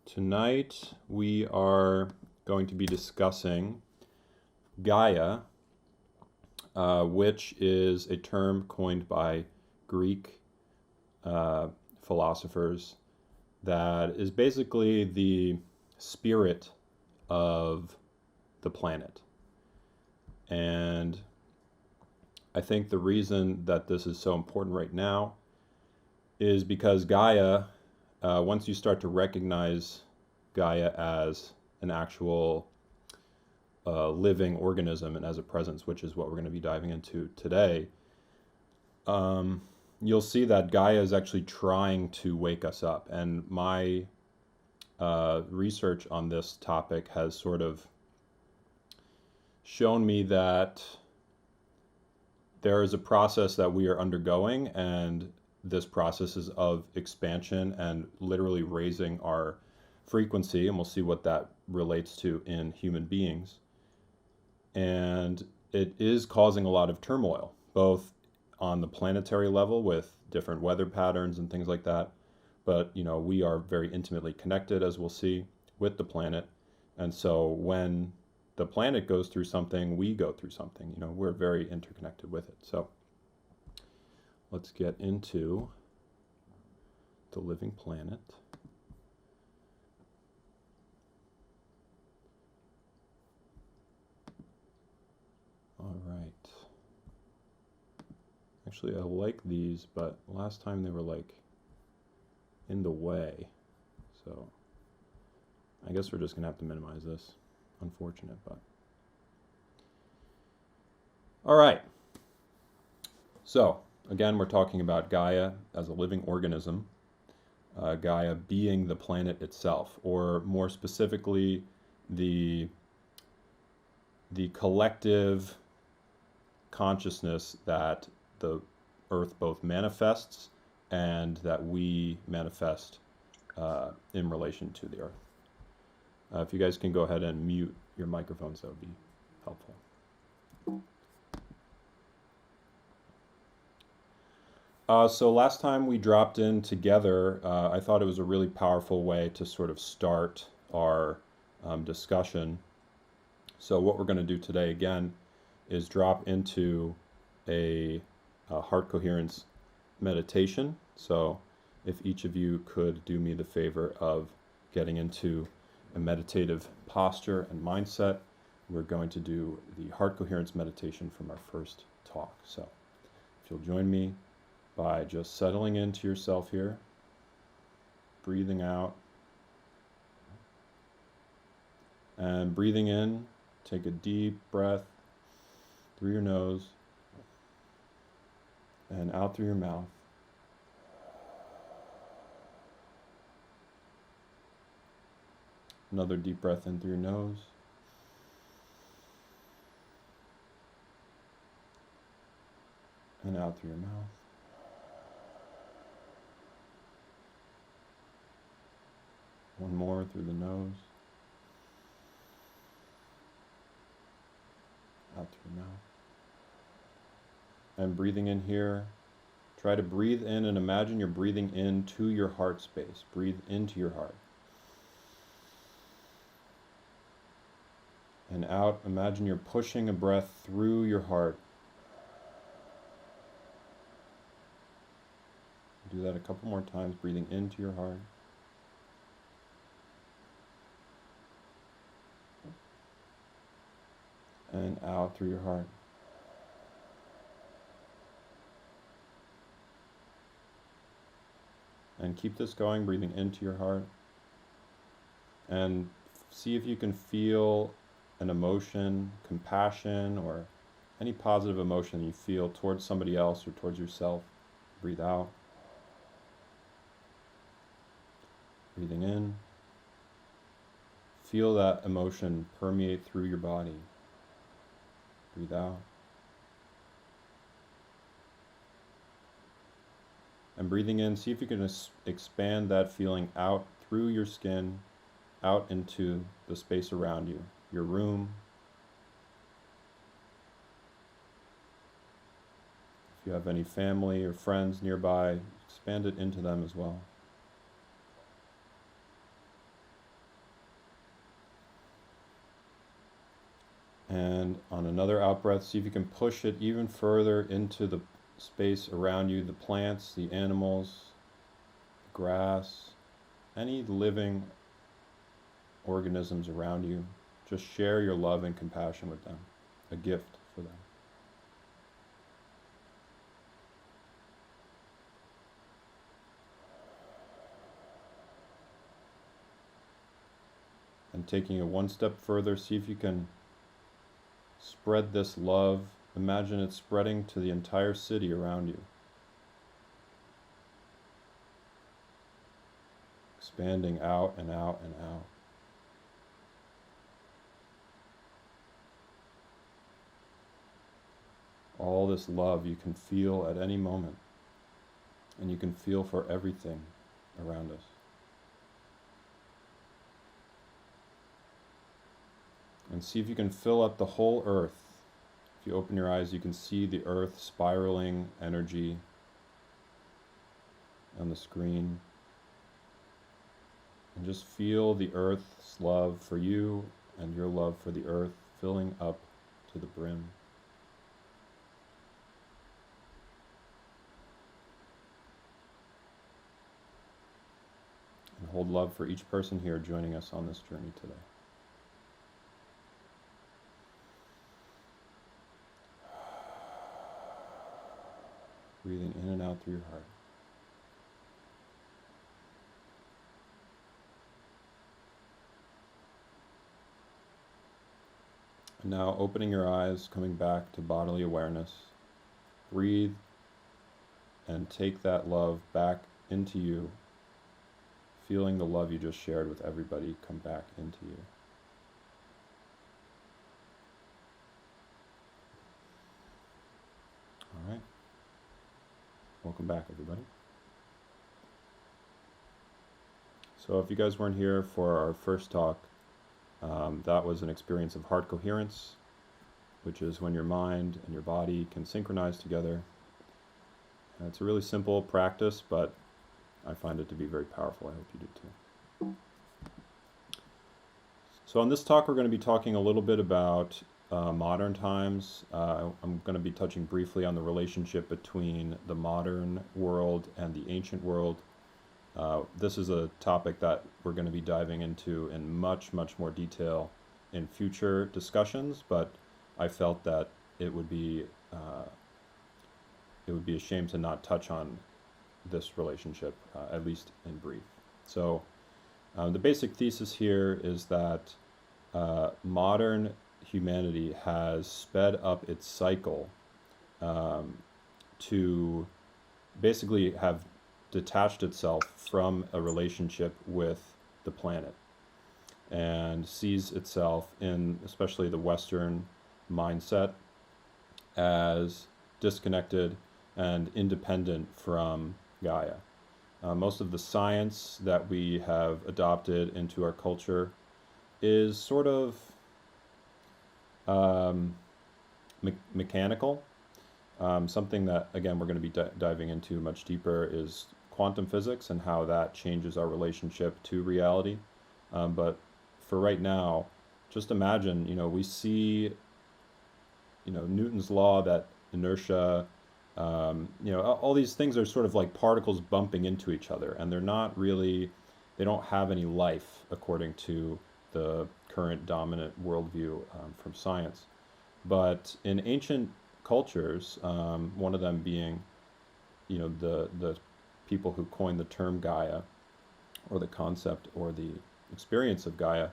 Tonight we are going to be discussing Gaia, which is a term coined by Greek philosophers that is basically the spirit of the planet. And I think the reason that this is so important right now is because Gaia, once you start to recognize Gaia as an actual living organism and as a presence, which is what we're going to be diving into today, you'll see that Gaia is actually trying to wake us up. And my research on this topic has sort of shown me that there is a process that we are undergoing, and this process is of expansion and literally raising our frequency, and we'll see what that relates to in human beings. And it is causing a lot of turmoil, both on the planetary level with different weather patterns and things like that. But, we are very intimately connected, as we'll see, with the planet. And so when the planet goes through something, we go through something. We're very interconnected with it. So let's get into the living planet. All right. Actually, I like these, but last time they were like in the way. So I guess we're just gonna have to minimize this. Unfortunate, but. All right. So again, we're talking about Gaia as a living organism. Gaia being the planet itself, or more specifically, the collective consciousness that the Earth both manifests and that we manifest in relation to the Earth. If you guys can go ahead and mute your microphones, that would be helpful. So last time we dropped in together, I thought it was a really powerful way to sort of start our discussion. So what we're going to do today again is drop into a heart coherence meditation. So if each of you could do me the favor of getting into a meditative posture and mindset, we're going to do the heart coherence meditation from our first talk. So if you'll join me by just settling into yourself here, breathing out, and breathing in, take a deep breath through your nose and out through your mouth. Another deep breath in through your nose. And out through your mouth. One more through the nose. Out through your mouth. And breathing in here, try to breathe in and imagine you're breathing into your heart space. Breathe into your heart. And out, imagine you're pushing a breath through your heart. Do that a couple more times, breathing into your heart. And out through your heart. And keep this going, breathing into your heart. And see if you can feel an emotion, compassion, or any positive emotion you feel towards somebody else or towards yourself. Breathe out. Breathing in. Feel that emotion permeate through your body. Breathe out. And breathing in, see if you can expand that feeling out through your skin, out into the space around you, your room. If you have any family or friends nearby, expand it into them as well. And on another out breath, see if you can push it even further into the space around you, the plants, the animals, the grass, any living organisms around you. Just share your love and compassion with them, a gift for them. And taking it one step further, see if you can spread this love. Imagine it spreading to the entire city around you. Expanding out and out and out. All this love you can feel at any moment. And you can feel for everything around us. And see if you can fill up the whole earth. If you open your eyes, you can see the earth spiraling energy on the screen. And just feel the earth's love for you and your love for the earth filling up to the brim. And hold love for each person here joining us on this journey today. Breathing in and out through your heart. And now opening your eyes, coming back to bodily awareness. Breathe and take that love back into you, feeling the love you just shared with everybody come back into you. All right. Welcome back, everybody. So if you guys weren't here for our first talk, that was an experience of heart coherence, which is when your mind and your body can synchronize together. And it's a really simple practice, but I find it to be very powerful. I hope you do too. So on this talk, we're going to be talking a little bit about modern times. I'm going to be touching briefly on the relationship between the modern world and the ancient world. This is a topic that we're going to be diving into in much, much more detail in future discussions, but I felt that it would be a shame to not touch on this relationship, at least in brief. So the basic thesis here is that modern humanity has sped up its cycle to basically have detached itself from a relationship with the planet and sees itself in, especially the Western mindset, as disconnected and independent from Gaia. Most of the science that we have adopted into our culture is sort of mechanical. Something that, again, we're going to be diving into much deeper is quantum physics and how that changes our relationship to reality. But for right now, just imagine, we see, Newton's law, that inertia, all these things are sort of like particles bumping into each other, and they don't have any life according to the current dominant worldview from science. But in ancient cultures, one of them being, the people who coined the term Gaia, or the concept or the experience of Gaia,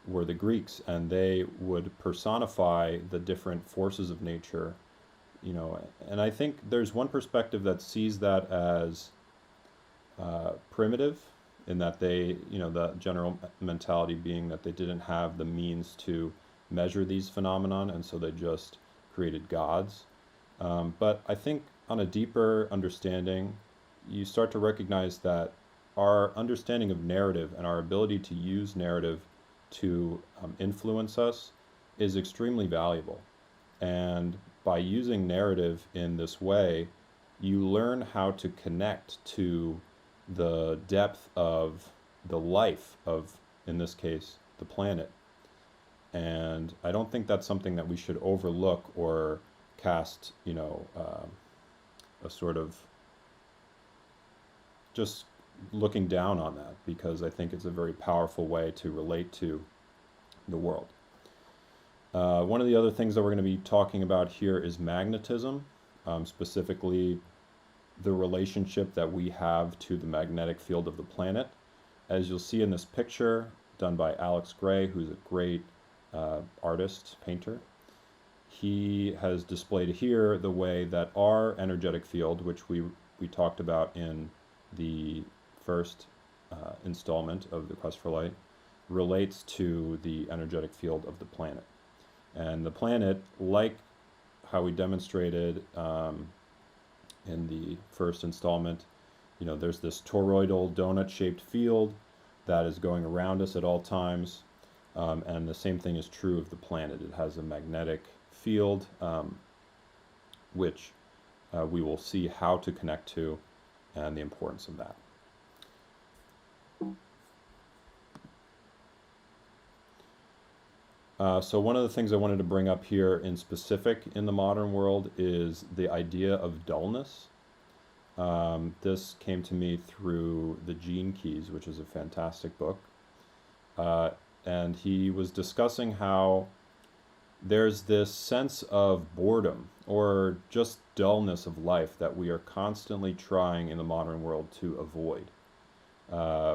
were the Greeks, and they would personify the different forces of nature, and I think there's one perspective that sees that as primitive, in that they, the general mentality being that they didn't have the means to measure these phenomenon, and so they just created gods. But I think on a deeper understanding, you start to recognize that our understanding of narrative and our ability to use narrative to influence us is extremely valuable. And by using narrative in this way, you learn how to connect to the depth of the life of, in this case, the planet. And I don't think that's something that we should overlook or cast, a sort of just looking down on that, because I think it's a very powerful way to relate to the world. One of the other things that we're going to be talking about here is magnetism, specifically the relationship that we have to the magnetic field of the planet. As you'll see in this picture done by Alex Gray, who's a great artist, painter, he has displayed here the way that our energetic field, which we talked about in the first installment of the Quest for Light, relates to the energetic field of the planet. And the planet, like how we demonstrated in the first installment, there's this toroidal donut-shaped field that is going around us at all times, and the same thing is true of the planet. It has a magnetic field, which we will see how to connect to and the importance of that. So one of the things I wanted to bring up here in specific in the modern world is the idea of dullness. This came to me through The Gene Keys, which is a fantastic book. And he was discussing how there's this sense of boredom or just dullness of life that we are constantly trying in the modern world to avoid.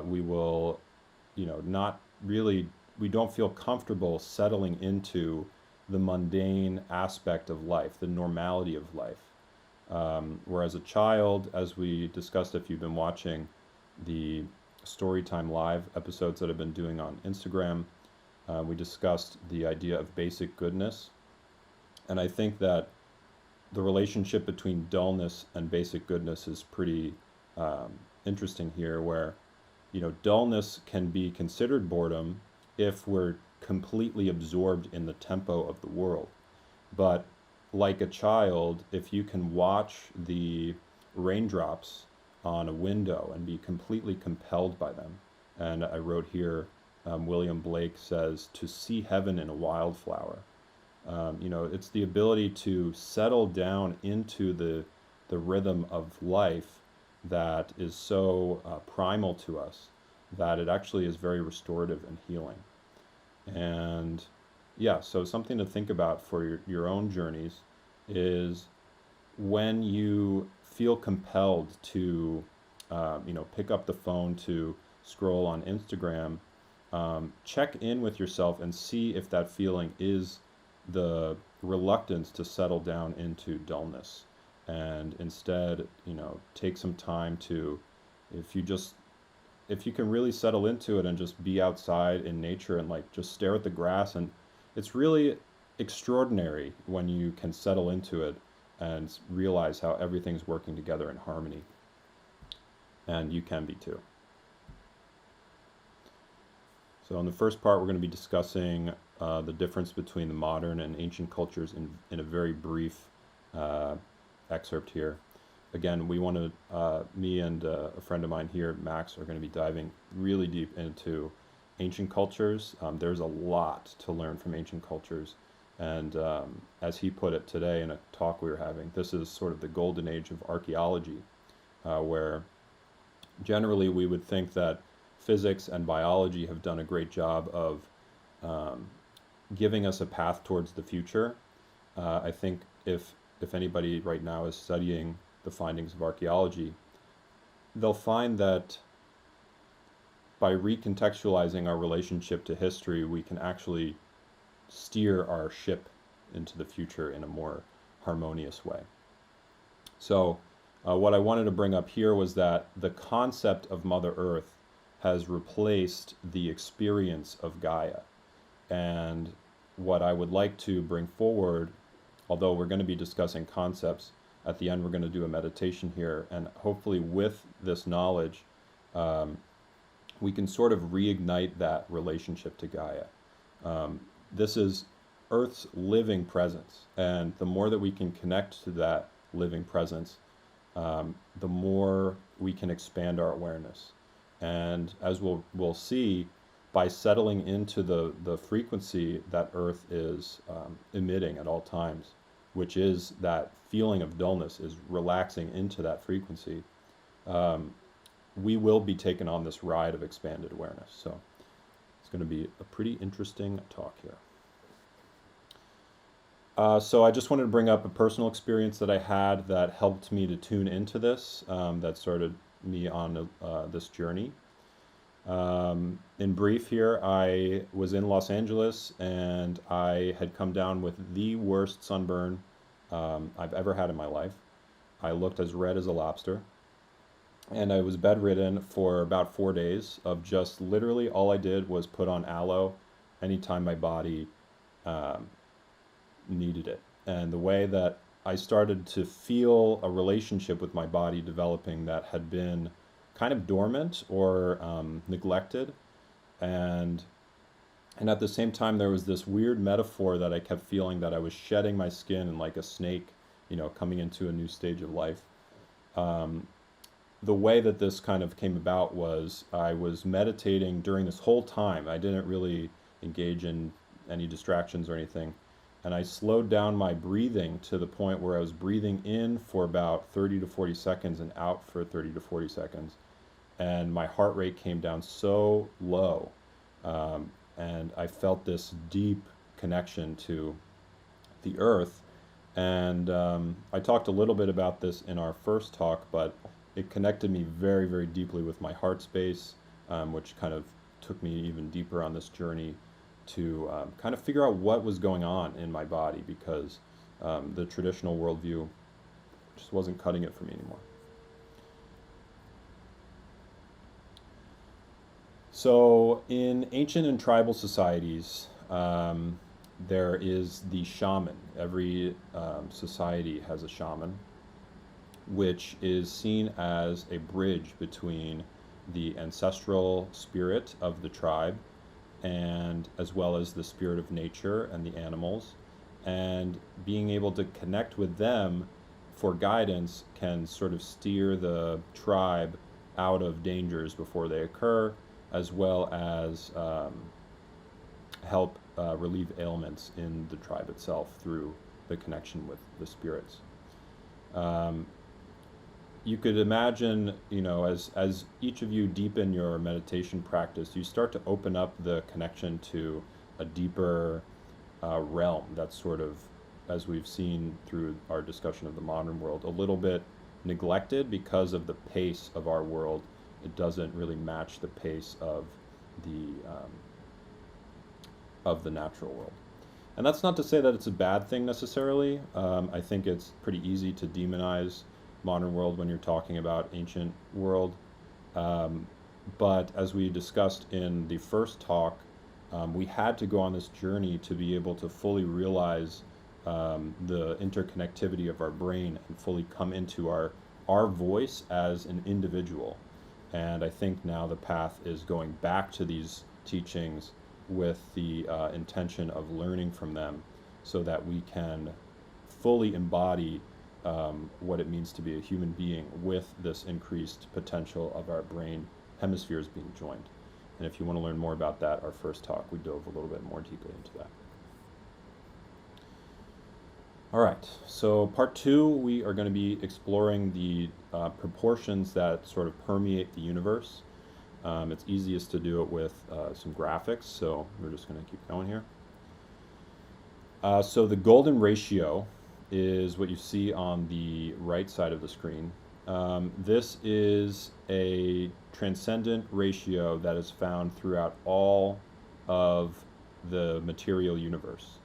We will, not really, we don't feel comfortable settling into the mundane aspect of life, the normality of life. Whereas a child, as we discussed if you've been watching the Storytime Live episodes that I've been doing on Instagram, we discussed the idea of basic goodness. And I think that the relationship between dullness and basic goodness is pretty interesting here, where, dullness can be considered boredom if we're completely absorbed in the tempo of the world. But like a child, if you can watch the raindrops on a window and be completely compelled by them, and I wrote here, William Blake says, to see heaven in a wildflower. It's the ability to settle down into the rhythm of life that is so primal to us that it actually is very restorative and healing. And yeah, so something to think about for your own journeys is when you feel compelled to, pick up the phone to scroll on Instagram, check in with yourself and see if that feeling is the reluctance to settle down into dullness. And instead, take some time to, if you can really settle into it and just be outside in nature and just stare at the grass. And it's really extraordinary when you can settle into it and realize how everything's working together in harmony. And you can be too. So in the first part, we're going to be discussing the difference between the modern and ancient cultures in a very brief excerpt here. Again, we want to, me and a friend of mine here, Max, are going to be diving really deep into ancient cultures. There's a lot to learn from ancient cultures. And as he put it today in a talk we were having, this is sort of the golden age of archaeology, where generally we would think that physics and biology have done a great job of giving us a path towards the future. I think if anybody right now is studying the findings of archaeology, they'll find that by recontextualizing our relationship to history, we can actually steer our ship into the future in a more harmonious way. So what I wanted to bring up here was that the concept of Mother Earth has replaced the experience of Gaia. And what I would like to bring forward, although we're going to be discussing concepts, at the end we're going to do a meditation here, and hopefully with this knowledge we can sort of reignite that relationship to Gaia. This is Earth's living presence, and the more that we can connect to that living presence, the more we can expand our awareness. And as we'll see, by settling into the frequency that Earth is emitting at all times, which is that feeling of dullness, is relaxing into that frequency, we will be taken on this ride of expanded awareness. So it's going to be a pretty interesting talk here. So I just wanted to bring up a personal experience that I had that helped me to tune into this, that started me on this journey. In brief here, I was in Los Angeles and I had come down with the worst sunburn I've ever had in my life. I looked as red as a lobster, and I was bedridden for about 4 days of just literally all I did was put on aloe anytime my body needed it. And the way that I started to feel a relationship with my body developing that had been kind of dormant or neglected, and at the same time there was this weird metaphor that I kept feeling, that I was shedding my skin and like a snake, coming into a new stage of life. The way that this kind of came about was I was meditating during this whole time. I didn't really engage in any distractions or anything. And I slowed down my breathing to the point where I was breathing in for about 30 to 40 seconds and out for 30 to 40 seconds. And my heart rate came down so low. And I felt this deep connection to the earth. And I talked a little bit about this in our first talk, but it connected me very, very deeply with my heart space, which kind of took me even deeper on this journey to kind of figure out what was going on in my body, because the traditional worldview just wasn't cutting it for me anymore. So in ancient and tribal societies, there is the shaman. Every society has a shaman, which is seen as a bridge between the ancestral spirit of the tribe, and as well as the spirit of nature and the animals, and being able to connect with them for guidance can sort of steer the tribe out of dangers before they occur, as well as help relieve ailments in the tribe itself through the connection with the spirits. You could imagine, as each of you deepen your meditation practice, you start to open up the connection to a deeper realm that's sort of, as we've seen through our discussion of the modern world, a little bit neglected because of the pace of our world. It doesn't really match the pace of the natural world. And that's not to say that it's a bad thing necessarily. I think it's pretty easy to demonize modern world when you're talking about ancient world. But as we discussed in the first talk, we had to go on this journey to be able to fully realize the interconnectivity of our brain and fully come into our voice as an individual. And I think now the path is going back to these teachings with the intention of learning from them, so that we can fully embody what it means to be a human being with this increased potential of our brain hemispheres being joined. And if you want to learn more about that, our first talk, we dove a little bit more deeply into that. All right, so part 2, we are going to be exploring the proportions that sort of permeate the universe. It's easiest to do it with some graphics, so we're just going to keep going here. So the golden ratio is what you see on the right side of the screen. This is a transcendent ratio that is found throughout all of the material universe.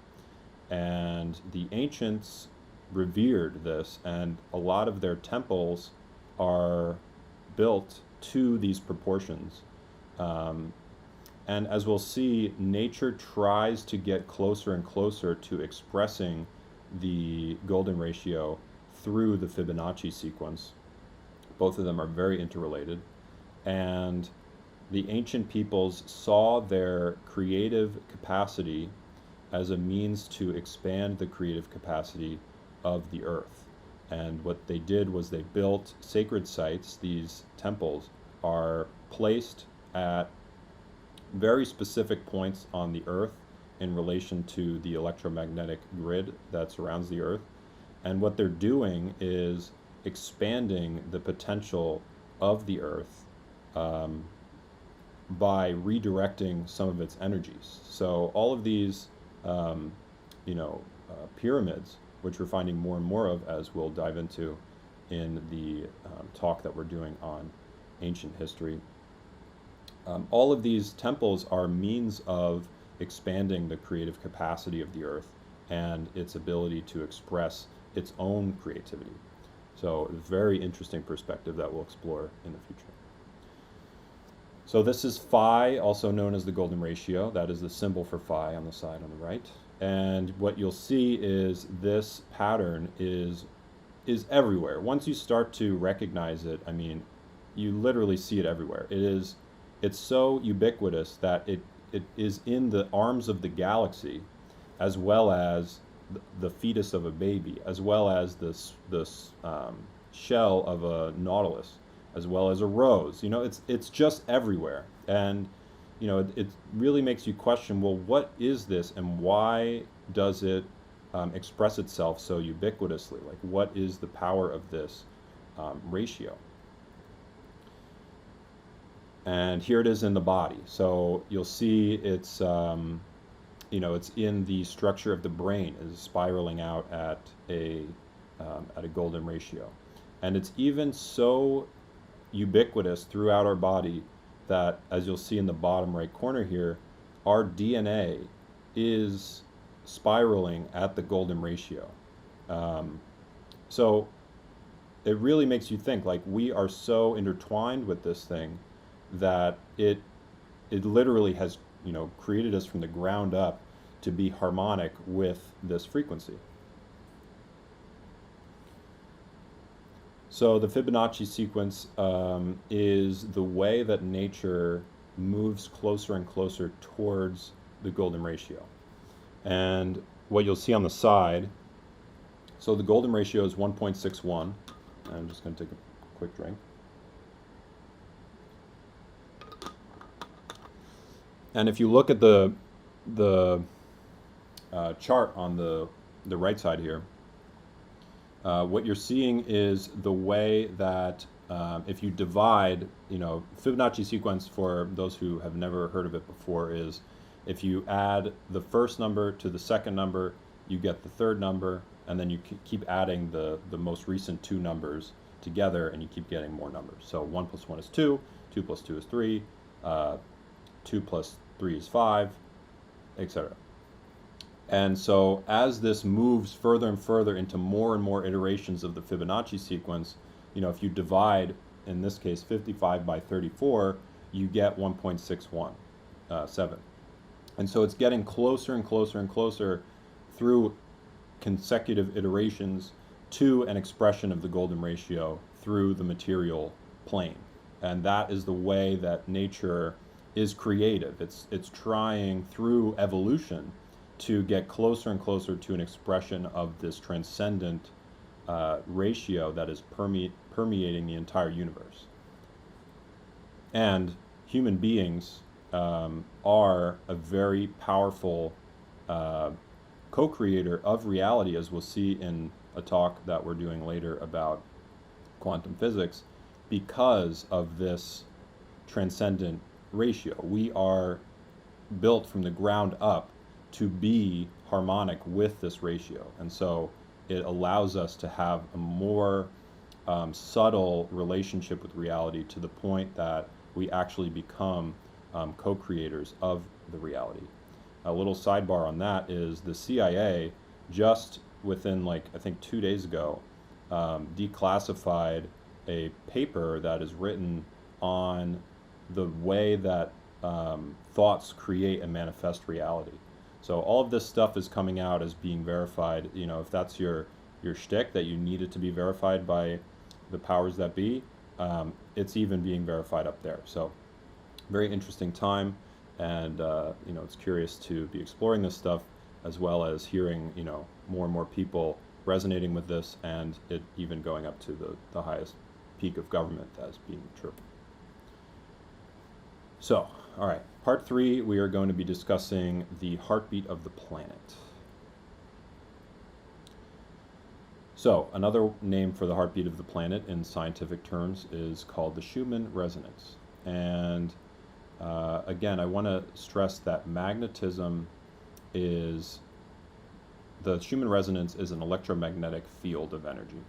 And the ancients revered this, and a lot of their temples are built to these proportions. And as we'll see, nature tries to get closer and closer to expressing the golden ratio through the Fibonacci sequence. Both of them are very interrelated. And the ancient peoples saw their creative capacity as a means to expand the creative capacity of the earth. And what they did was they built sacred sites. These temples are placed at very specific points on the Earth in relation to the electromagnetic grid that surrounds the Earth. And what they're doing is expanding the potential of the Earth by redirecting some of its energies. So all of these, pyramids, which we're finding more and more of, as we'll dive into in the talk that we're doing on ancient history. All of these temples are means of expanding the creative capacity of the Earth and its ability to express its own creativity. So, a very interesting perspective that we'll explore in the future. So this is phi, also known as the golden ratio. That is the symbol for phi on the side on the right. And what you'll see is this pattern is everywhere. Once you start to recognize it, I mean, you literally see it everywhere. It's so ubiquitous that it is in the arms of the galaxy, as well as the fetus of a baby, as well as this shell of a nautilus, as well as a rose. It's just everywhere. And it really makes you question, well, what is this, and why does it express itself so ubiquitously? Like, what is the power of this ratio? And here it is in the body. So you'll see it's it's in the structure of the brain, is spiraling out at a golden ratio. And it's even so ubiquitous throughout our body that, as you'll see in the bottom right corner here, our DNA is spiraling at the golden ratio. So it really makes you think, like, we are so intertwined with this thing that it literally has created us from the ground up to be harmonic with this frequency. So the Fibonacci sequence is the way that nature moves closer and closer towards the golden ratio. And what you'll see on the side, so the golden ratio is 1.61. I'm just going to take a quick drink. And if you look at the chart on the right side here, what you're seeing is the way that if you divide, Fibonacci sequence, for those who have never heard of it before, is if you add the first number to the second number, you get the third number, and then you keep adding the most recent two numbers together, and you keep getting more numbers. So 1 plus 1 is 2, 2 plus 2 is 3, 2 plus 3 is 5, etc. And so as this moves further and further into more and more iterations of the Fibonacci sequence, if you divide, in this case, 55 by 34, you get 1.617. And so it's getting closer and closer and closer through consecutive iterations to an expression of the golden ratio through the material plane. And that is the way that nature is creative. It's trying through evolution to get closer and closer to an expression of this transcendent ratio that is permeating the entire universe. And human beings are a very powerful co-creator of reality, as we'll see in a talk that we're doing later about quantum physics, because of this transcendent ratio. We are built from the ground up to be harmonic with this ratio, and so it allows us to have a more subtle relationship with reality, to the point that we actually become co-creators of the reality. A little sidebar on that is the CIA, just within, I think 2 days ago, declassified a paper that is written on the way that thoughts create and manifest reality. So all of this stuff is coming out as being verified. If that's your shtick, that you need it to be verified by the powers that be, it's even being verified up there. So very interesting time, and it's curious to be exploring this stuff, as well as hearing more and more people resonating with this, and it even going up to the highest peak of government as being true. So all right, part 3, we are going to be discussing the heartbeat of the planet. So, another name for the heartbeat of the planet in scientific terms is called the Schumann Resonance. And again, I want to stress that magnetism is, the Schumann Resonance is an electromagnetic field of energy.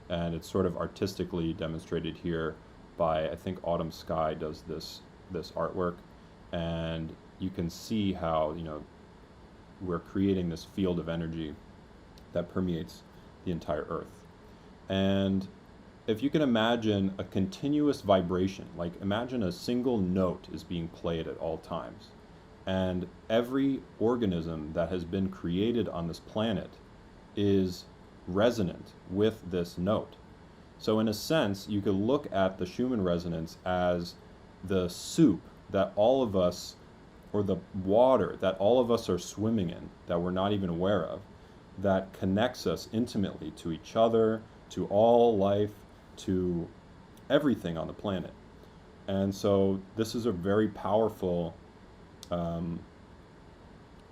And it's sort of artistically demonstrated here by, I think Autumn Sky does this artwork. And you can see how, we're creating this field of energy that permeates the entire Earth. And if you can imagine a continuous vibration, like imagine a single note is being played at all times, and every organism that has been created on this planet is resonant with this note. So in a sense, you could look at the Schumann resonance as the soup that all of us, or the water that all of us are swimming in, that we're not even aware of, that connects us intimately to each other, to all life, to everything on the planet. And so this is a very powerful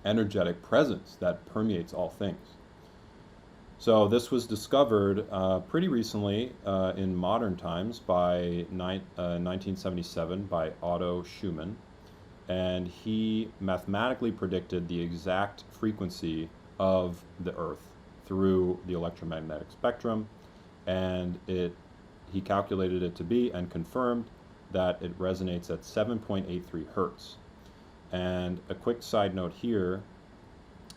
energetic presence that permeates all things. So this was discovered pretty recently in modern times by 1977 by Otto Schumann, and he mathematically predicted the exact frequency of the Earth through the electromagnetic spectrum, and he calculated it to be and confirmed that it resonates at 7.83 hertz. And a quick side note here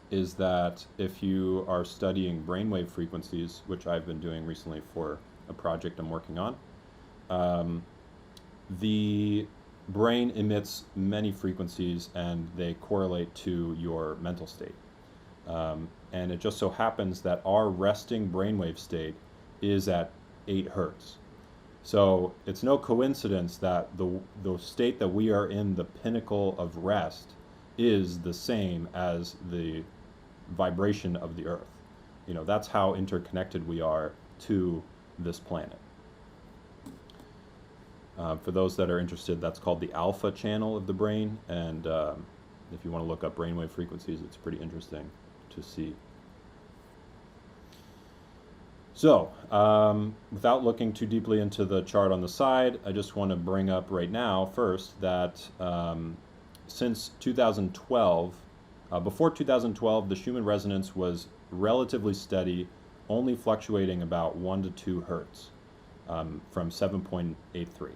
is that if you are studying brainwave frequencies, which I've been doing recently for a project I'm working on, the brain emits many frequencies and they correlate to your mental state. And it just so happens that our resting brainwave state is at 8 hertz. So it's no coincidence that the state that we are in, the pinnacle of rest, is the same as the vibration of the Earth. That's how interconnected we are to this planet. For those that are interested, that's called the alpha channel of the brain, and if you want to look up brainwave frequencies, it's pretty interesting to see. So, without looking too deeply into the chart on the side, I just want to bring up right now first that since 2012, before 2012, the Schumann resonance was relatively steady, only fluctuating about 1 to 2 hertz from 7.83.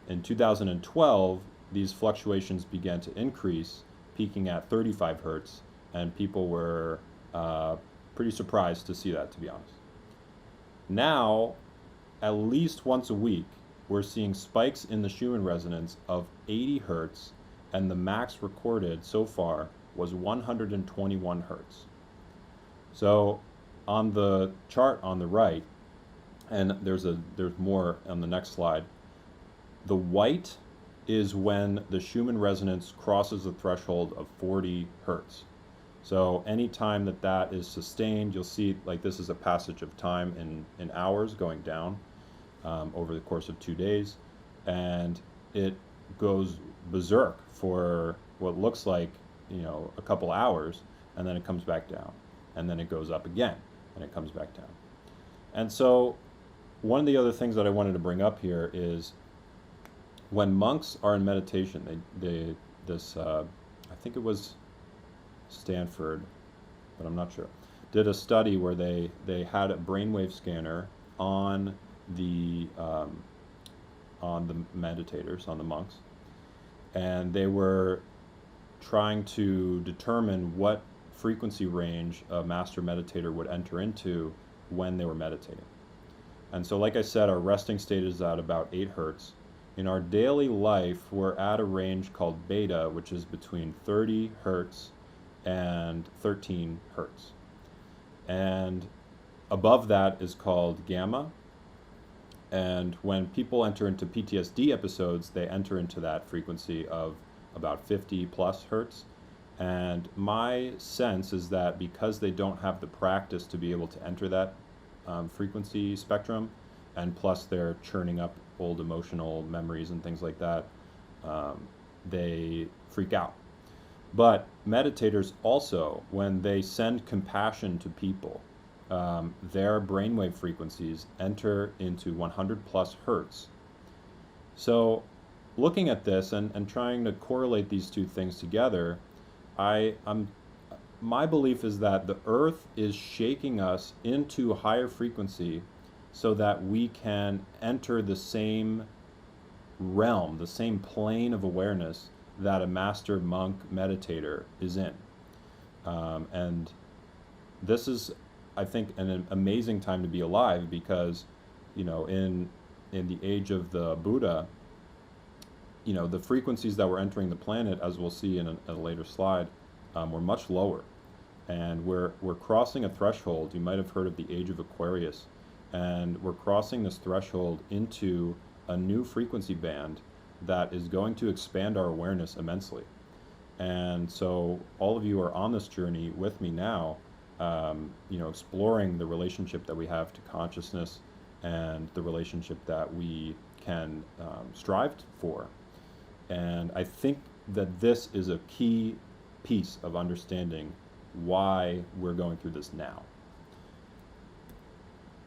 In 2012, these fluctuations began to increase, peaking at 35 hertz, and people were pretty surprised to see that, to be honest. Now, at least once a week, we're seeing spikes in the Schumann resonance of 80 hertz, and the max recorded so far was 121 hertz. So on the chart on the right, and there's more on the next slide, the white is when the Schumann resonance crosses the threshold of 40 hertz. So anytime that is sustained, you'll see like this is a passage of time in hours going down over the course of 2 days, and it goes berserk for what looks like a couple hours, and then it comes back down, and then it goes up again, and it comes back down. And so one of the other things that I wanted to bring up here is when monks are in meditation, I think it was Stanford, but I'm not sure, did a study where they had a brainwave scanner on the meditators, on the monks, and they were trying to determine what frequency range a master meditator would enter into when they were meditating. And so, like I said, our resting state is at about 8 hertz. In our daily life, we're at a range called beta, which is between 30 hertz and 13 hertz. And above that is called gamma. And when people enter into PTSD episodes, they enter into that frequency of about 50 plus hertz. And my sense is that because they don't have the practice to be able to enter that frequency spectrum, and plus they're churning up old emotional memories and things like that, they freak out. But meditators also, when they send compassion to people, their brainwave frequencies enter into 100 plus hertz. So looking at this and trying to correlate these two things together, my belief is that the earth is shaking us into a higher frequency so that we can enter the same realm, the same plane of awareness that a master monk meditator is in. And this is, I think, an amazing time to be alive because, in the age of the Buddha, the frequencies that were entering the planet, as we'll see in a later slide, were much lower. And we're crossing a threshold. You might have heard of the age of Aquarius. And we're crossing this threshold into a new frequency band that is going to expand our awareness immensely. And so all of you are on this journey with me now, exploring the relationship that we have to consciousness and the relationship that we can strive for. And I think that this is a key piece of understanding why we're going through this now.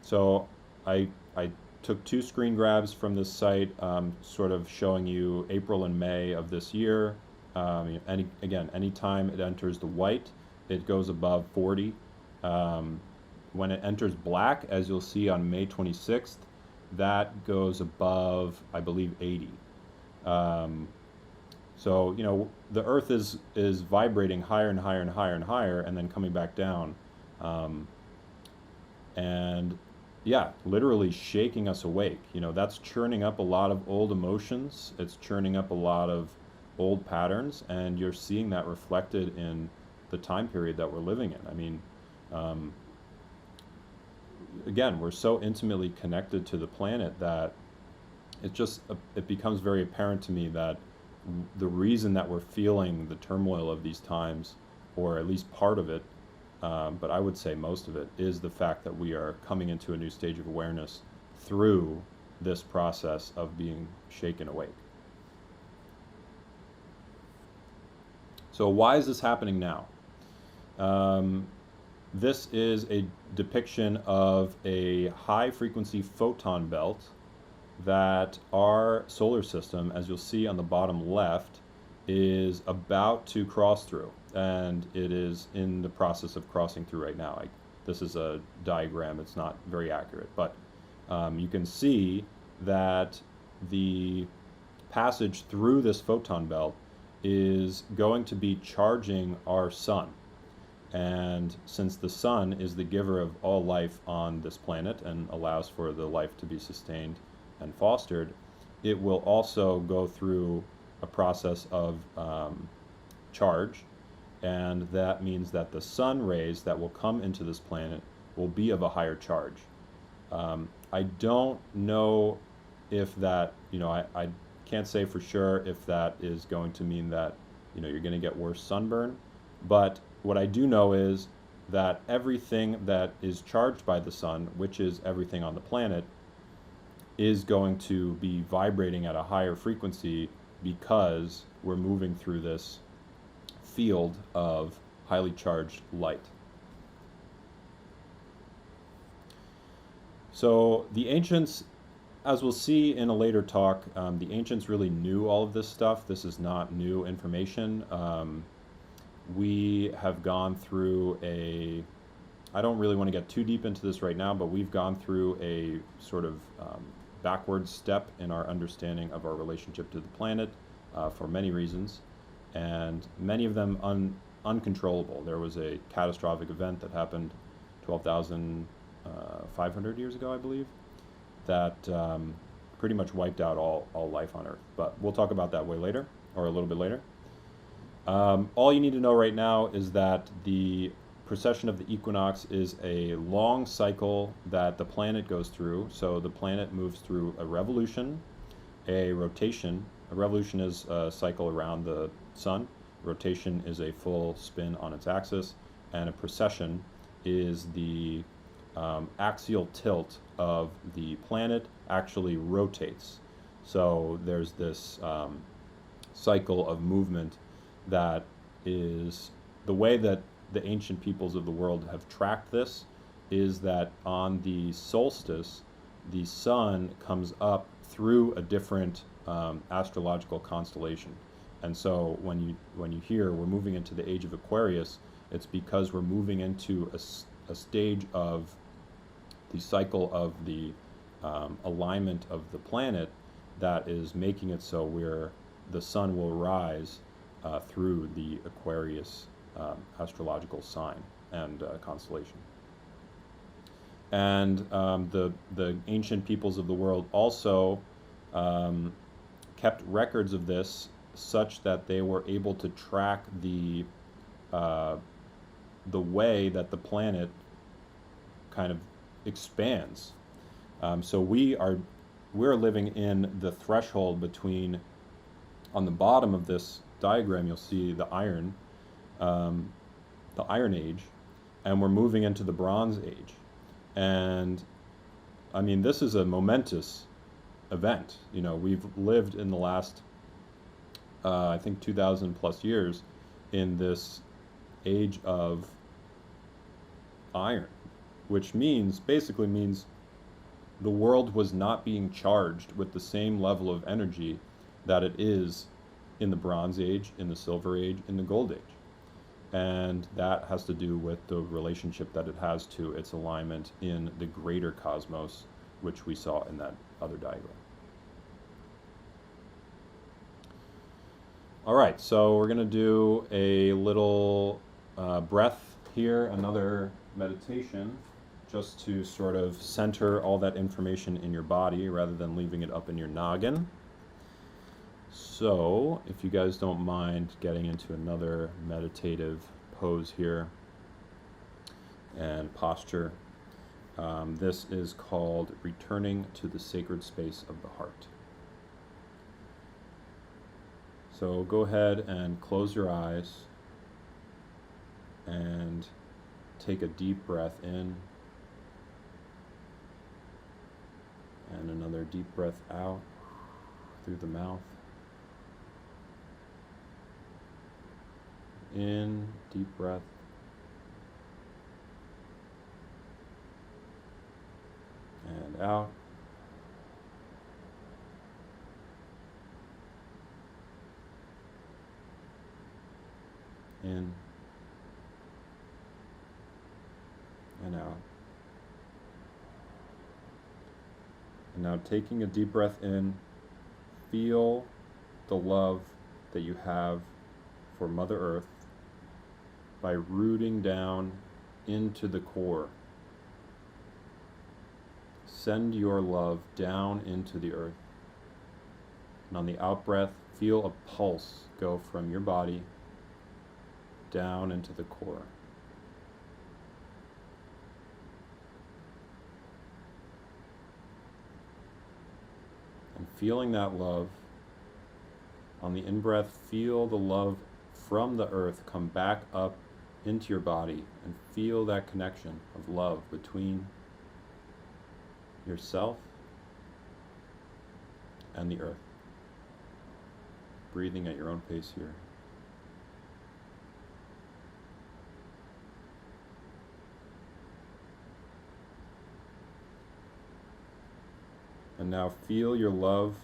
So I took 2 screen grabs from this site, sort of showing you April and May of this year. Anytime it enters the white, it goes above 40. When it enters black, as you'll see on May 26th, that goes above, I believe, 80. So the Earth is vibrating higher and higher and higher and higher, and then coming back down, and yeah, literally shaking us awake. That's churning up a lot of old emotions. It's churning up a lot of old patterns, and you're seeing that reflected in the time period that we're living in. I mean, again, we're so intimately connected to the planet that it becomes very apparent to me that the reason that we're feeling the turmoil of these times, or at least part of it, but I would say most of it, is the fact that we are coming into a new stage of awareness through this process of being shaken awake. So why is this happening now? This is a depiction of a high frequency photon belt that our solar system, as you'll see on the bottom left, is about to cross through, and it is in the process of crossing through right now. This is a diagram, it's not very accurate, but you can see that the passage through this photon belt is going to be charging our sun. And since the sun is the giver of all life on this planet and allows for the life to be sustained and fostered, it will also go through a process of charge, and that means that the sun rays that will come into this planet will be of a higher charge. I don't know if that, I can't say for sure if that is going to mean that, you're going to get worse sunburn, but what I do know is that everything that is charged by the sun, which is everything on the planet, is going to be vibrating at a higher frequency because we're moving through this field of highly charged light. So the ancients, as we'll see in a later talk, the ancients really knew all of this stuff. This is not new information. We have gone through I don't really want to get too deep into this right now, but we've gone through a sort of backward step in our understanding of our relationship to the planet for many reasons, and many of them uncontrollable. There was a catastrophic event that happened 12,500 years ago, I believe, that pretty much wiped out all life on Earth. But we'll talk about that way later, or a little bit later. All you need to know right now is that the precession of the equinox is a long cycle that the planet goes through. So the planet moves through a revolution, a rotation. A revolution is a cycle around the sun. Rotation is a full spin on its axis, and a precession is the axial tilt of the planet actually rotates. So there's this cycle of movement that is the way that the ancient peoples of the world have tracked this is that on the solstice, the sun comes up through a different astrological constellation. And so when you hear we're moving into the age of Aquarius, it's because we're moving into a stage of the cycle of the alignment of the planet that is making it so where the sun will rise through the Aquarius astrological sign and constellation. And the ancient peoples of the world also kept records of this such that they were able to track the way that the planet kind of expands. So we're living in the threshold between, on the bottom of this diagram, you'll see the Iron Age, and we're moving into the Bronze Age. And I mean, this is a momentous event. You know, we've lived in the last, I think 2,000 plus years in this age of iron, which basically means the world was not being charged with the same level of energy that it is in the Bronze Age, in the Silver Age, in the Gold Age. And that has to do with the relationship that it has to its alignment in the greater cosmos, which we saw in that other diagram. All right, so we're going to do a little breath here, another meditation, just to sort of center all that information in your body rather than leaving it up in your noggin. So, if you guys don't mind getting into another meditative pose here and posture, this is called returning to the sacred space of the heart. So go ahead and close your eyes and take a deep breath in and another deep breath out through the mouth. In, deep breath. And out. In. And out. And now taking a deep breath in, feel the love that you have for Mother Earth by rooting down into the core. Send your love down into the earth. And on the out breath, feel a pulse go from your body down into the core. And feeling that love, on the in-breath, feel the love from the earth come back up into your body and feel that connection of love between yourself and the earth. Breathing at your own pace here. And now feel your love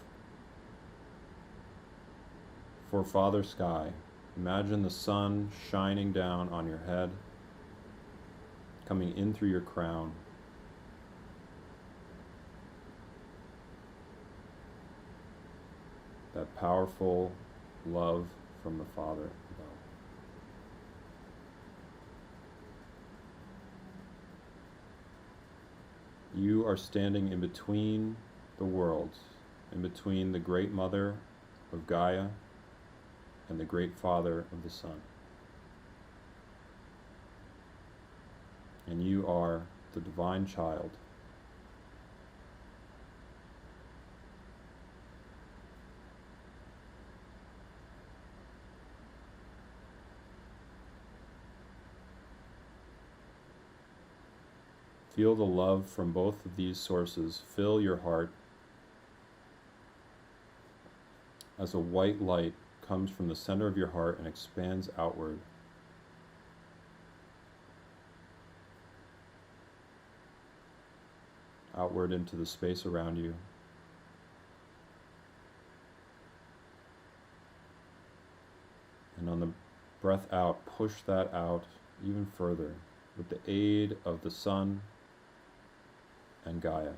for Father Sky. Imagine the sun shining down on your head, coming in through your crown. That powerful love from the Father above. You are standing in between the worlds, in between the Great Mother of Gaia and the Great Father of the Sun. And you are the divine child. Feel the love from both of these sources fill your heart as a white light comes from the center of your heart and expands outward. Outward into the space around you. And on the breath out, push that out even further with the aid of the sun and Gaia.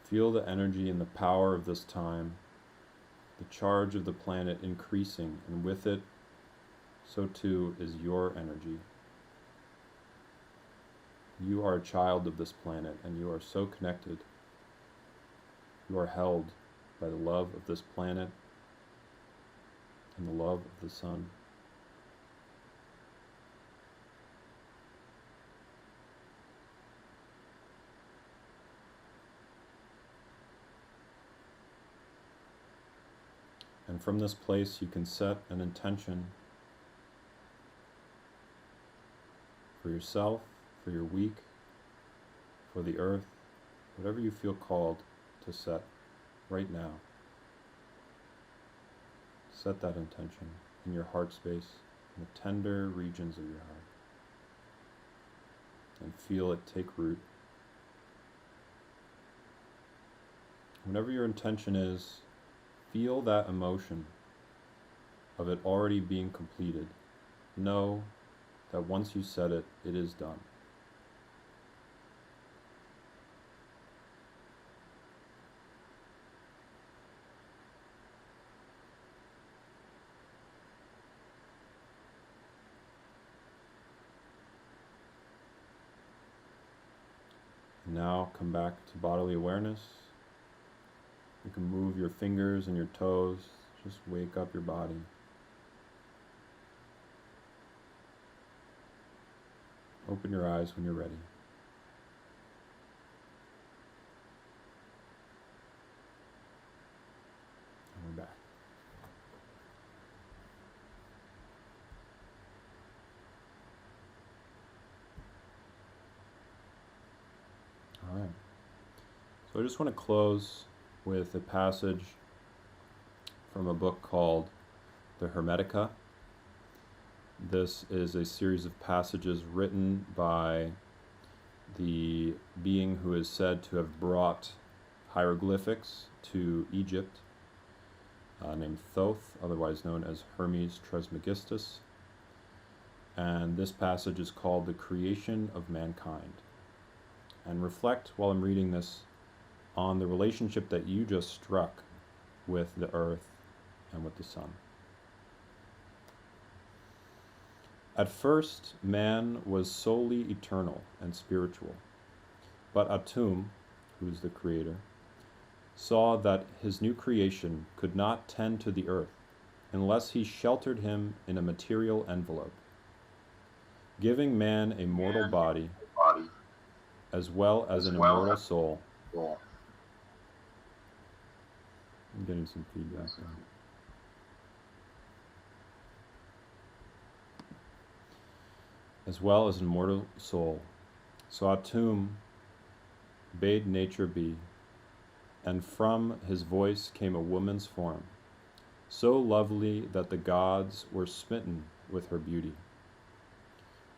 Feel the energy and the power of this time, the charge of the planet increasing, and with it, so too is your energy. You are a child of this planet, and you are so connected. You are held by the love of this planet and the love of the sun. And from this place, you can set an intention for yourself, for your week, for the earth, whatever you feel called to set right now. Set that intention in your heart space, in the tender regions of your heart, and feel it take root. Whatever your intention is, feel that emotion of it already being completed. Know that once you set it, it is done. Now come back to bodily awareness. You can move your fingers and your toes. Just wake up your body. Open your eyes when you're ready. And we're back. All right. So I just want to close with a passage from a book called The Hermetica. This is a series of passages written by the being who is said to have brought hieroglyphics to Egypt, named Thoth, otherwise known as Hermes Trismegistus. And this passage is called The Creation of Mankind. And reflect, while I'm reading this, on the relationship that you just struck with the earth and with the sun. At first, man was solely eternal and spiritual, but Atum, who is the creator, saw that his new creation could not tend to the earth unless he sheltered him in a material envelope, giving man a mortal body as well as an immortal soul. I'm getting some feedback there. As well as an immortal soul. So Atum bade nature be, and from his voice came a woman's form, so lovely that the gods were smitten with her beauty.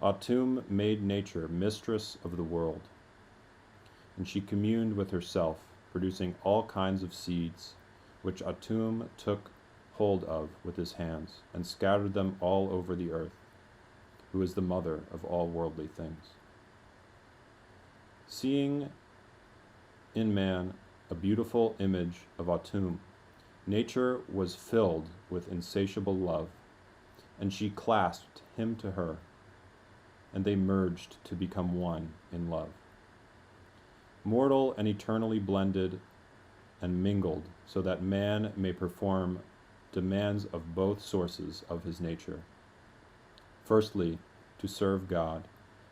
Atum made nature mistress of the world, and she communed with herself, producing all kinds of seeds, which Atum took hold of with his hands, and scattered them all over the earth, who is the mother of all worldly things. Seeing in man a beautiful image of Atum, nature was filled with insatiable love, and she clasped him to her, and they merged to become one in love. Mortal and eternally blended and mingled, so that man may perform demands of both sources of his nature. Firstly, to serve God,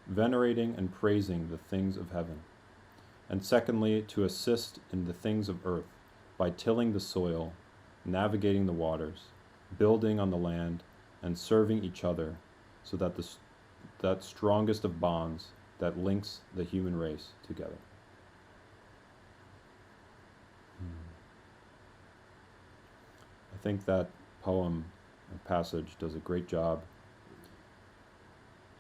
venerating and praising the things of heaven. And secondly, to assist in the things of earth by tilling the soil, navigating the waters, building on the land, and serving each other, so that that strongest of bonds that links the human race together. I think that poem and passage does a great job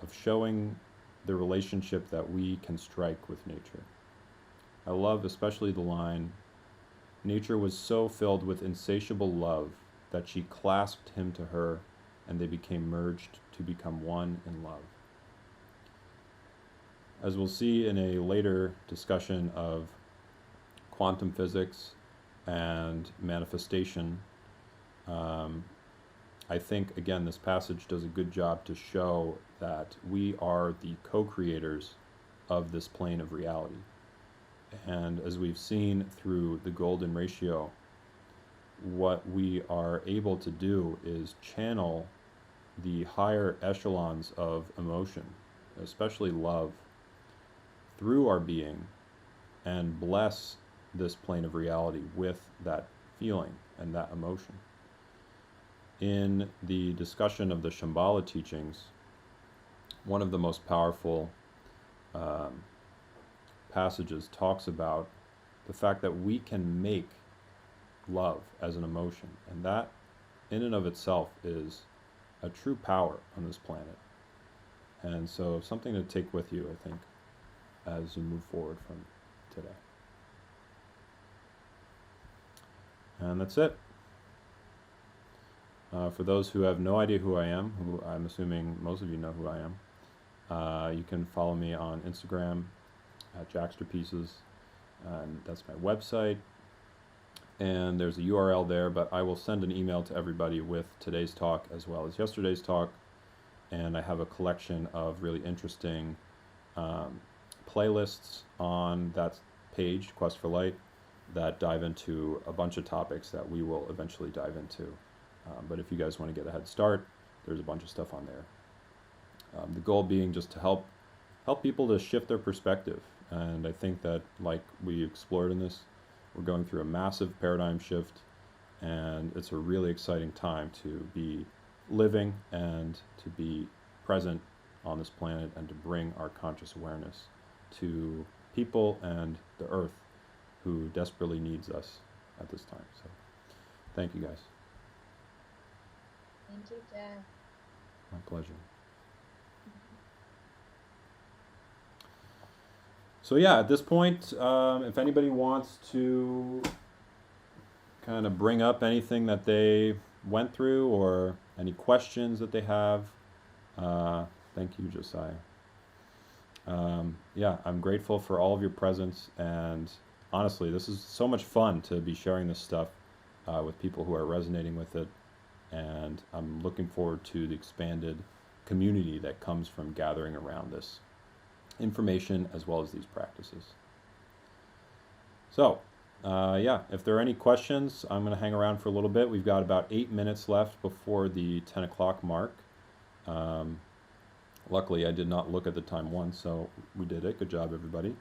of showing the relationship that we can strike with nature. I love especially the line, "Nature was so filled with insatiable love that she clasped him to her, and they became merged to become one in love." As we'll see in a later discussion of quantum physics and manifestation, I think, again, this passage does a good job to show that we are the co-creators of this plane of reality. And as we've seen through the golden ratio, what we are able to do is channel the higher echelons of emotion, especially love, through our being and bless this plane of reality with that feeling and that emotion. In the discussion of the Shambhala teachings, one of the most powerful passages talks about the fact that we can make love as an emotion, and that in and of itself is a true power on this planet. And so something to take with you, I think, as you move forward from today. And that's it. For those who have no idea who I am, who I'm assuming most of you know who I am, you can follow me on Instagram at JacksterPieces, and that's my website. And there's a URL there, but I will send an email to everybody with today's talk as well as yesterday's talk. And I have a collection of really interesting playlists on that page, Quest for Light, that dive into a bunch of topics that we will eventually dive into. But if you guys want to get a head start, there's a bunch of stuff on there. The goal being just to help people to shift their perspective. And I think that, like we explored in this, we're going through a massive paradigm shift, and it's a really exciting time to be living and to be present on this planet and to bring our conscious awareness to people and the earth who desperately needs us at this time. So thank you guys. Thank you, Jack. My pleasure. So yeah, at this point, if anybody wants to kind of bring up anything that they went through or any questions that they have, thank you, Josiah. Yeah, I'm grateful for all of your presence, and honestly, this is so much fun to be sharing this stuff with people who are resonating with it, and I'm looking forward to the expanded community that comes from gathering around this information as well as these practices. So, yeah, if there are any questions, I'm going to hang around for a little bit. We've got about 8 minutes left before the 10 o'clock mark. Luckily, I did not look at the time once, so we did it. Good job, everybody.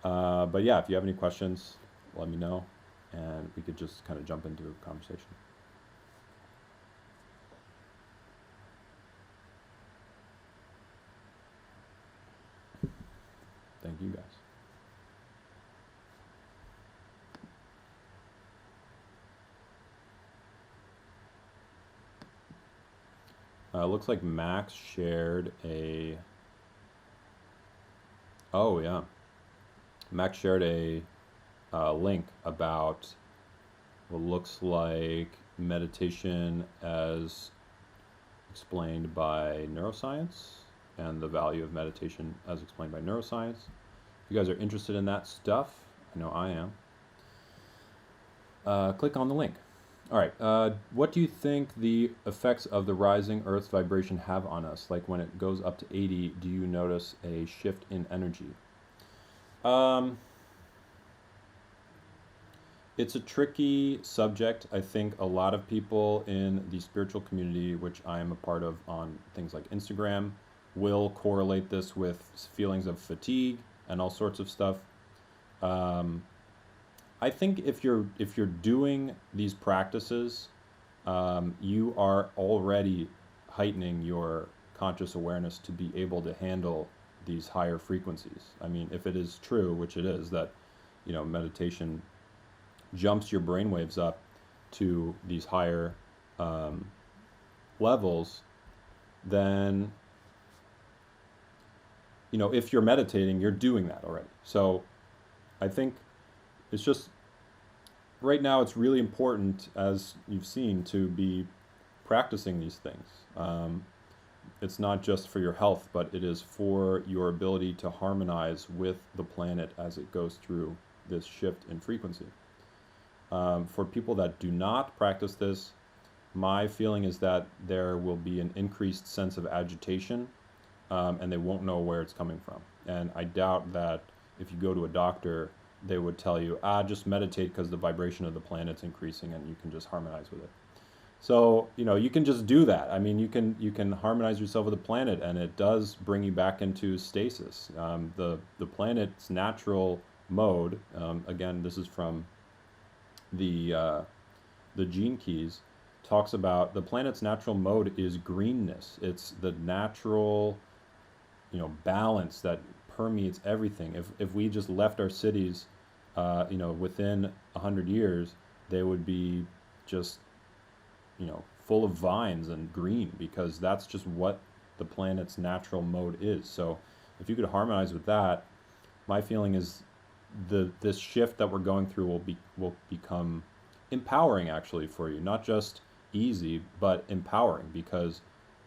But yeah, if you have any questions, let me know, and we could just kind of jump into a conversation. Thank you, guys. Looks like Max shared a... Oh, yeah. Max shared a link about what looks like meditation as explained by neuroscience, and the value of meditation as explained by neuroscience. If you guys are interested in that stuff, I know I am, click on the link. All right, what do you think the effects of the rising Earth's vibration have on us? Like when it goes up to 80, do you notice a shift in energy? It's a tricky subject. I think a lot of people in the spiritual community, which I am a part of on things like Instagram, will correlate this with feelings of fatigue and all sorts of stuff. I think if you're doing these practices, you are already heightening your conscious awareness to be able to handle these higher frequencies. I mean, if it is true, which it is, that meditation jumps your brainwaves up to these higher levels, then if you're meditating, you're doing that already. So I think it's just right now it's really important, as you've seen, to be practicing these things. It's not just for your health, but it is for your ability to harmonize with the planet as it goes through this shift in frequency. For people that do not practice this, my feeling is that there will be an increased sense of agitation, and they won't know where it's coming from. And I doubt that if you go to a doctor, they would tell you, just meditate because the vibration of the planet's increasing and you can just harmonize with it. So, you can just do that. I mean, you can harmonize yourself with the planet, and it does bring you back into stasis. The planet's natural mode, again, this is from the Gene Keys, talks about the planet's natural mode is greenness. It's the natural, balance that permeates everything. If we just left our cities, within 100 years, they would be just, full of vines and green, because that's just what the planet's natural mode is. So if you could harmonize with that, my feeling is this shift that we're going through will become empowering, actually, for you. Not just easy, but empowering, because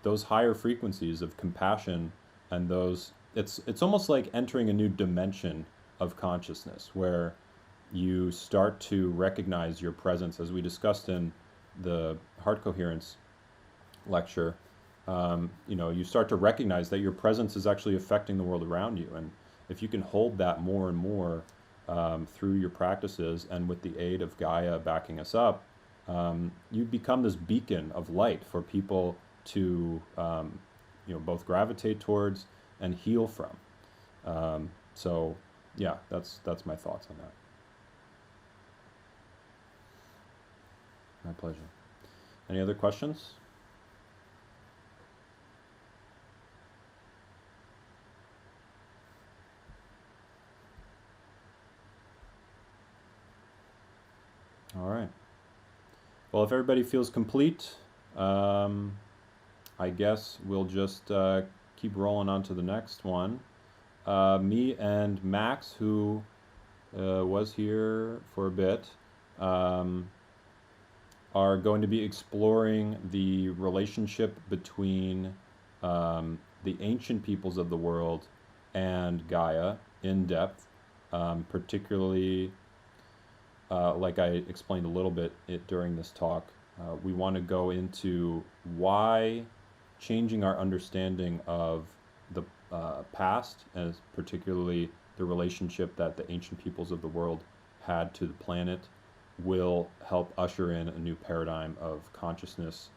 those higher frequencies of compassion and it's almost like entering a new dimension of consciousness, where you start to recognize your presence, as we discussed in the heart coherence lecture. You start to recognize that your presence is actually affecting the world around you, and if you can hold that more and more through your practices, and with the aid of Gaia backing us up, you become this beacon of light for people to both gravitate towards and heal from. So yeah, that's my thoughts on that. My pleasure. Any other questions? All right. Well, if everybody feels complete, I guess we'll just keep rolling on to the next one. Me and Max, who was here for a bit, are going to be exploring the relationship between the ancient peoples of the world and Gaia in depth, particularly like I explained a little bit during this talk. We want to go into why changing our understanding of the past, and particularly the relationship that the ancient peoples of the world had to the planet, will help usher in a new paradigm of consciousness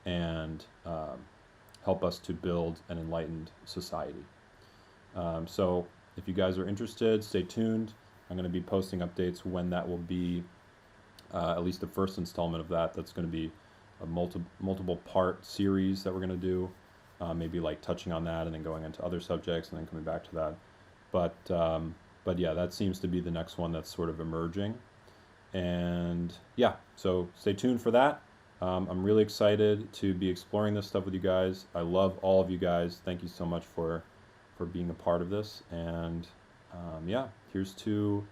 and help us to build an enlightened society. So if you guys are interested, stay tuned. I'm going to be posting updates when that will be, at least the first installment of that. That's going to be a multiple part series that we're going to do, maybe like touching on that and then going into other subjects and then coming back to that. But yeah, that seems to be the next one that's sort of emerging. And yeah, so stay tuned for that. I'm really excited to be exploring this stuff with you guys. I love all of you guys. Thank you so much for being a part of this. And yeah, here's to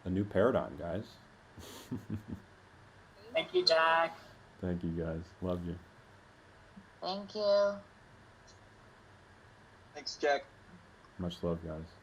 a new paradigm, guys. Thank you, Jack. Thank you, guys. Love you. Thank you. Thanks, Jack. Much love, guys.